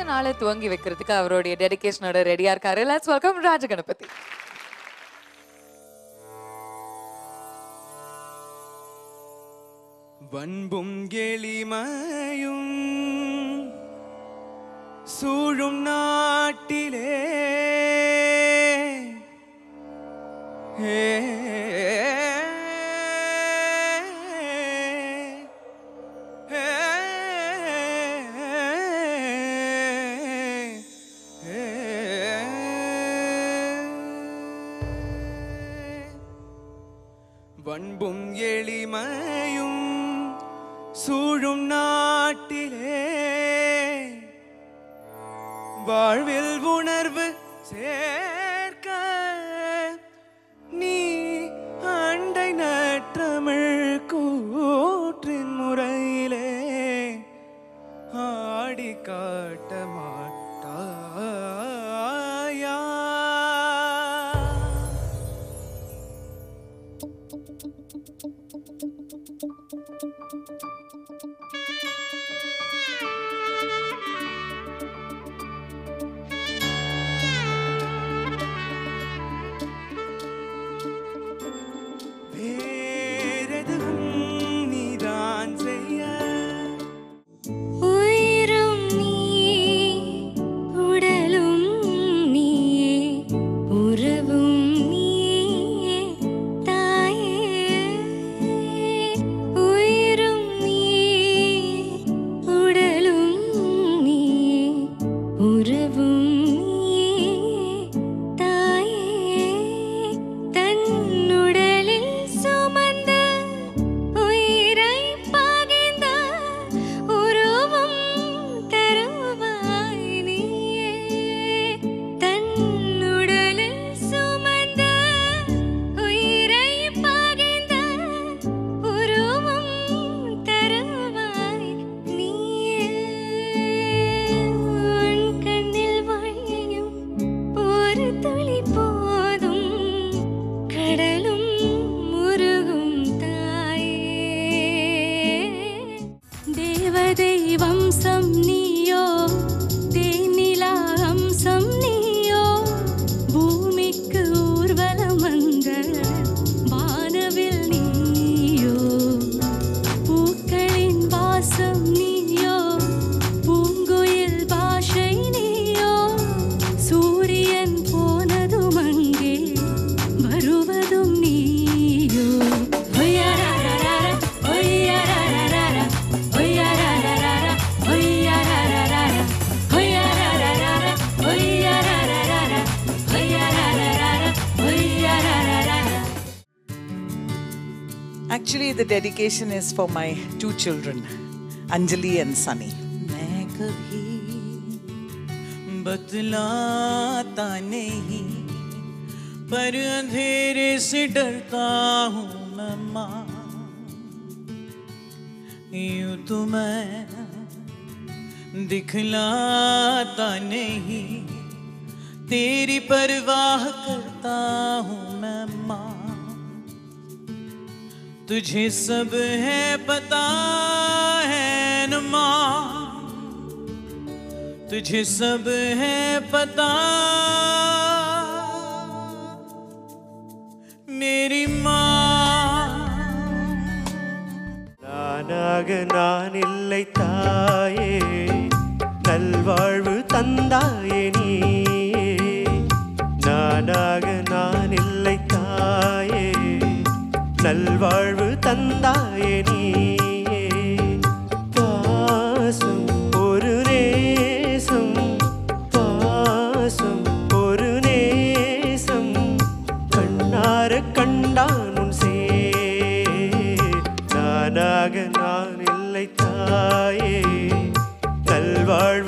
நாளை துவங்கி வைக்கிறதுக்கு அவருடைய டெடிகேஷனோட ரெடியா இருக்காரு. Let's welcome Rajaganapathi. வன்பும் எளிமையும் சூழும் நாட்டிலே வன்பும் எளிமையும் சூழும் நாட்டிலே வாழ்வில் உணர்வு சேர்க்க நீ அண்டை நற்றமிழ் கூற்றின் முறையிலே ஆடி காட்ட மாட்டாயா? வம்சம் நீயோ, தேனிலா அம்சம் நீயோ, பூமிக்கு ஊர்வலம் வந்த வானவில் நீயோ, பூக்களின் வாசம் நீயோ, பூங்குயில் பாஷை நீயோ, சூரியன் போனதும் அங்கே வருவதும் நீயோ. Actually, the dedication is for my two children, Anjali and Sunny. मैं कभी बतलाता नहीं, पर अंधेरे से डरता हूँ मैं माँ। यूँ तो मैं दिखलाता नहीं, तेरी परवाह करता हूँ मैं माँ। तुझे सब है पता है न माँ, तुझे सब है पता मेरी माँ। நானாக நான் இல்லை தாயே, நல்வாழ்வு தந்தாயே நீயே. நானாக நான் இல்லை தாயே, நல்வாழ்வு தந்தாயே நீயே. பாசம் ஒரு நேசம், பாசம் ஒரு நேசம், கண்ணார கண்டான் உன் சே. நானாக நான் இல்லை தாயே, நல்வாழ்வு